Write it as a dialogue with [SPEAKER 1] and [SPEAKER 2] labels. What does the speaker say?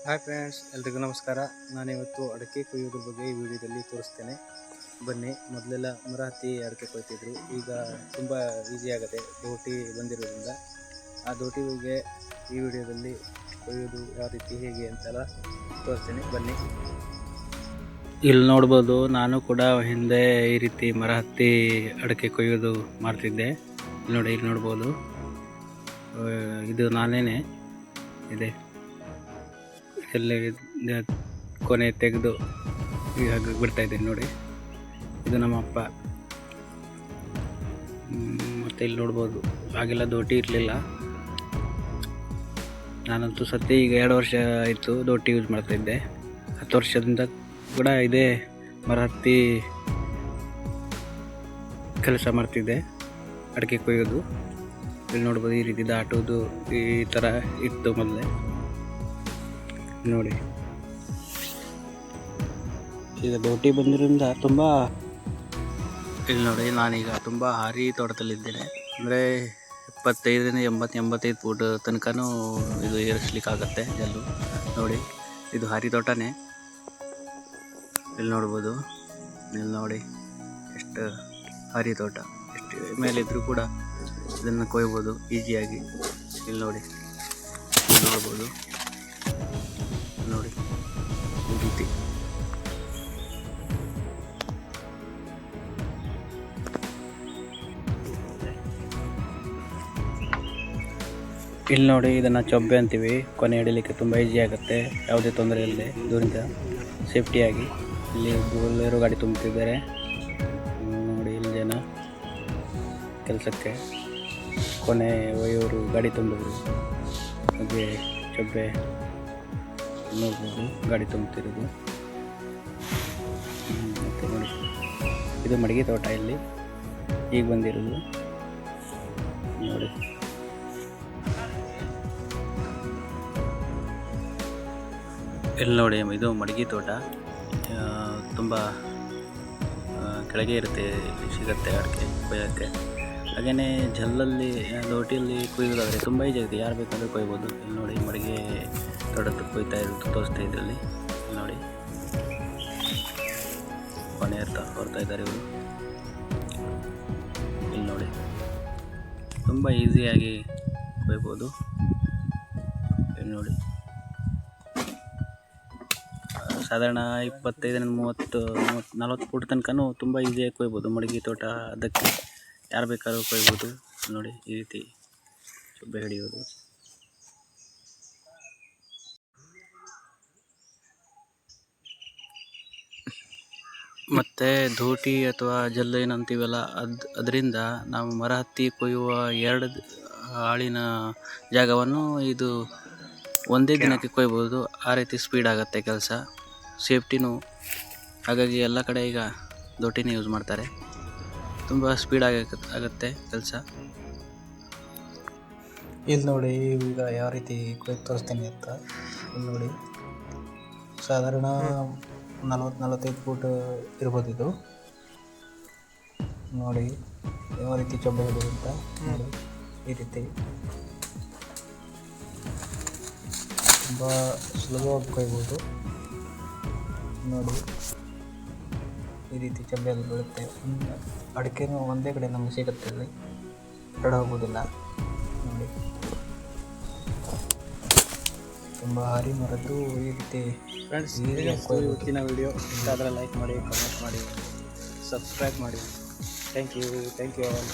[SPEAKER 1] Hi friends, ಎಲ್ರಿಗೂ ನಮಸ್ಕಾರ. ನಾನಿವತ್ತು ಅಡಿಕೆ ಕೊಯ್ಯೋದ್ರ ಬಗ್ಗೆ ಈ ವಿಡಿಯೋದಲ್ಲಿ ತೋರಿಸ್ತೇನೆ. ಬನ್ನಿ. ಮೊದಲೆಲ್ಲ ಮರ ಹತ್ತಿ ಅಡಿಕೆ ಕೊಯ್ತಿದ್ರು. ಈಗ ತುಂಬ ಈಸಿ ಆಗುತ್ತೆ ದೋಟಿ ಬಂದಿರೋದ್ರಿಂದ. ಆ ದೋಟಿ ಬಗ್ಗೆ ಈ ವಿಡಿಯೋದಲ್ಲಿ ಕೊಯ್ಯೋದು ಯಾವ ರೀತಿ ಹೇಗೆ ಅಂತೆಲ್ಲ ತೋರಿಸ್ತೇನೆ. ಬನ್ನಿ. ಇಲ್ಲಿ ನೋಡ್ಬೋದು, ನಾನು ಕೂಡ ಹಿಂದೆ ಈ ರೀತಿ ಮರ ಹತ್ತಿ ಅಡಿಕೆ ಕೊಯ್ಯೋದು ಮಾಡ್ತಿದ್ದೆ. ನೋಡಿ, ಇಲ್ಲಿ ನೋಡ್ಬೋದು, ಇದು ನಾನೇನೆ ಇದೆ. ಎಲ್ಲ ಕೊನೆ ತೆಗೆದು ಈಗ ಬಿಡ್ತಾ ಇದ್ದೀನಿ ನೋಡಿ. ಇದು ನಮ್ಮ ಅಪ್ಪ. ಮತ್ತು ಇಲ್ಲಿ ನೋಡ್ಬೋದು, ಆಗೆಲ್ಲ ದೋಟಿ ಇರಲಿಲ್ಲ. ನಾನಂತೂ ಸತಿ ಈಗ 2 ವರ್ಷ ಆಯಿತು ದೋಟಿ ಯೂಸ್ ಮಾಡ್ತಾಯಿದ್ದೆ. 10 ವರ್ಷದಿಂದ ಕೂಡ ಇದೇ ಮರ ಹತ್ತಿ ಕೆಲಸ ಮಾಡ್ತಿದ್ದೆ, ಅಡಿಕೆ ಕೊಯ್ಯೋದು. ಇಲ್ಲಿ ನೋಡ್ಬೋದು, ಈ ರೀತಿ ದಾಟೋದು ಈ ಥರ ಇತ್ತು ಮೊದಲೇ. ನೋಡಿ, ಈಗ ದೋಟಿ ಬಂದಿರೋದ್ರಿಂದ ತುಂಬ. ಇಲ್ಲಿ ನೋಡಿ, ನಾನೀಗ ತುಂಬ ಹಾರಿ ತೋಟದಲ್ಲಿದ್ದೇನೆ. ಅಂದರೆ 75ರಿಂದ 85 ಫೂಟ್ ತನಕನೂ ಇದು ಏರಿಸ್ಲಿಕ್ಕಾಗತ್ತೆ ಜಲ್ಲು. ನೋಡಿ, ಇದು ಹಾರಿ ತೋಟನೇ. ಇಲ್ಲಿ ನೋಡ್ಬೋದು, ಇಲ್ಲಿ ನೋಡಿ ಎಷ್ಟು ಹಾರಿ ತೋಟ, ಎಷ್ಟು ಮೇಲಿದ್ರೂ ಕೂಡ ಇದನ್ನು ಕೊಯ್ಬೋದು ಈಸಿಯಾಗಿ. ಇಲ್ಲಿ ನೋಡಿ, ಇಲ್ಲಿ ನೋಡ್ಬೋದು, ನೋಡಿ ಈ ರೀತಿ. ಇಲ್ಲಿ ನೋಡಿ, ಇದನ್ನು ಚೊಬ್ಬೆ ಅಂತೀವಿ. ಕೊನೆ ಹಿಡಿಲಿಕ್ಕೆ ತುಂಬ ಈಸಿ ಆಗುತ್ತೆ, ಯಾವುದೇ ತೊಂದರೆ ಇಲ್ಲದೆ ದೂರಿಂದ ಸೇಫ್ಟಿಯಾಗಿ. ಇಲ್ಲಿ ಬೋಲೇರೋ ಗಾಡಿ ತುಂಬುತ್ತಿದ್ದಾರೆ ನೋಡಿ. ಇಲ್ಲಿ ಜನ ಕೆಲಸಕ್ಕೆ ಕೊನೆ ಒಯ್ಯೋರು ಗಾಡಿ ತುಂಬಿದ್ರು. ಹಾಗೆ ಚೊಬ್ಬೆ ನೋಡ್ಬೋದು, ಗಾಡಿ ತುಂಬುತ್ತಿರೋದು. ಮತ್ತು ನೋಡಿ, ಇದು ಮಡಿಗೆ ತೋಟ ಇಲ್ಲಿ ಈಗ ಬಂದಿರೋದು ನೋಡಿ. ಇಲ್ಲಿ ನೋಡಿ, ಇದು ಮಡಿಗೆ ತೋಟ. ತುಂಬ ಕೆಳಗೆ ಇರುತ್ತೆ, ಇಲ್ಲಿ ಸಿಗುತ್ತೆ ಅಡಿಕೆ ಕೊಯ್ಯೋಕ್ಕೆ. ಹಾಗೆಯೇ ಜಲ್ಲಲ್ಲಿ ದೋಟಿಯಲ್ಲಿ ಕೊಯ್ಯೋದಾದರೆ ತುಂಬ ಈಜಿ ಆಗುತ್ತೆ, ಯಾರು ಬೇಕಾದರೂ ಕೊಯ್ಬೋದು. ಇಲ್ಲಿ ನೋಡಿ, ಮಡಿಗೆ ತೋಟದ್ದು ಕೊಯ್ತಾ ಇರೋದು ತೋರಿಸ್ತಾ ಇದ್ರಲ್ಲಿ. ನೋಡಿ, ಕೊನೆ ಹೊರ್ತಾ ಇದ್ದಾರೆ ಇವರು. ಇಲ್ಲಿ ನೋಡಿ, ತುಂಬ ಈಸಿಯಾಗಿ ಕೊಯ್ಬೋದು. ಇಲ್ಲಿ ನೋಡಿ, ಸಾಧಾರಣ 25-40 ಫೂಟ್ ತನಕನೂ ತುಂಬ ಈಸಿಯಾಗಿ ಕೊಯ್ಬೋದು ಮಡಿಗೆ ತೋಟ. ಅದಕ್ಕೆ ಯಾರು ಬೇಕಾದ್ರೂ ಕೊಯ್ಬೋದು. ನೋಡಿ, ಈ ರೀತಿ ಚೊಬ್ಬೆ ಹಿಡಿಯೋದು. ಮತ್ತು ದೋಟಿ ಅಥವಾ ಜಲ್ಲು ಏನಂತೀವಲ್ಲ, ಅದರಿಂದ ನಾವು ಮರ ಹತ್ತಿ ಕೊಯ್ಯುವ 2 ಆಳಿನ ಜಾಗವನ್ನು ಇದು ಒಂದೇ ದಿನಕ್ಕೆ ಕೊಯ್ಬೋದು. ಆ ರೀತಿ ಸ್ಪೀಡ್ ಆಗುತ್ತೆ ಕೆಲಸ, ಸೇಫ್ಟಿನೂ. ಹಾಗಾಗಿ ಎಲ್ಲ ಕಡೆ ಈಗ ದೋಟಿನೇ ಯೂಸ್ ಮಾಡ್ತಾರೆ. ತುಂಬ ಸ್ಪೀಡ್ ಆಗುತ್ತೆ ಕೆಲಸ. ಇಲ್ಲಿ ನೋಡಿ, ಈಗ ಯಾವ ರೀತಿ ಕೊಯ್ದು ತೋರಿಸ್ತೀನಿ ಅಂತ. ಇಲ್ಲಿ ನೋಡಿ, ಸಾಧಾರಣ 40-45 ಫೂಟ್ ಇರ್ಬೋದು ಇದು. ನೋಡಿ ಯಾವ ರೀತಿ ಚೊಬ್ಬೆ ಹಿಡಿಯೋದು ಅಂತ. ನೋಡಿ, ಈ ರೀತಿ ತುಂಬ ಸುಲಭವಾಗಿ ಕೊಯ್ಬೋದು. ನೋಡಿ, ಈ ರೀತಿ ಚೊಬ್ಬೆಯಲ್ಲಿ ಬೀಳುತ್ತೆ. ಅಡಿಕೆನೂ ಒಂದೇ ಕಡೆ ನಮಗೆ ಸಿಗುತ್ತೆ, ಇಲ್ಲಿ ಹೊರಡ ಹೋಗೋದಿಲ್ಲ. ನೋಡಿ, ತುಂಬ ಹಾರಿ ಮರದ್ದು ಈ ರೀತಿ. ಫ್ರೆಂಡ್ಸ್, ಇವತ್ತಿನ ವಿಡಿಯೋ ಇಷ್ಟ ಆದರೆ ಲೈಕ್ ಮಾಡಿ, ಕಮೆಂಟ್ ಮಾಡಿ, ಸಬ್ಸ್ಕ್ರೈಬ್ ಮಾಡಿ. Thank you all.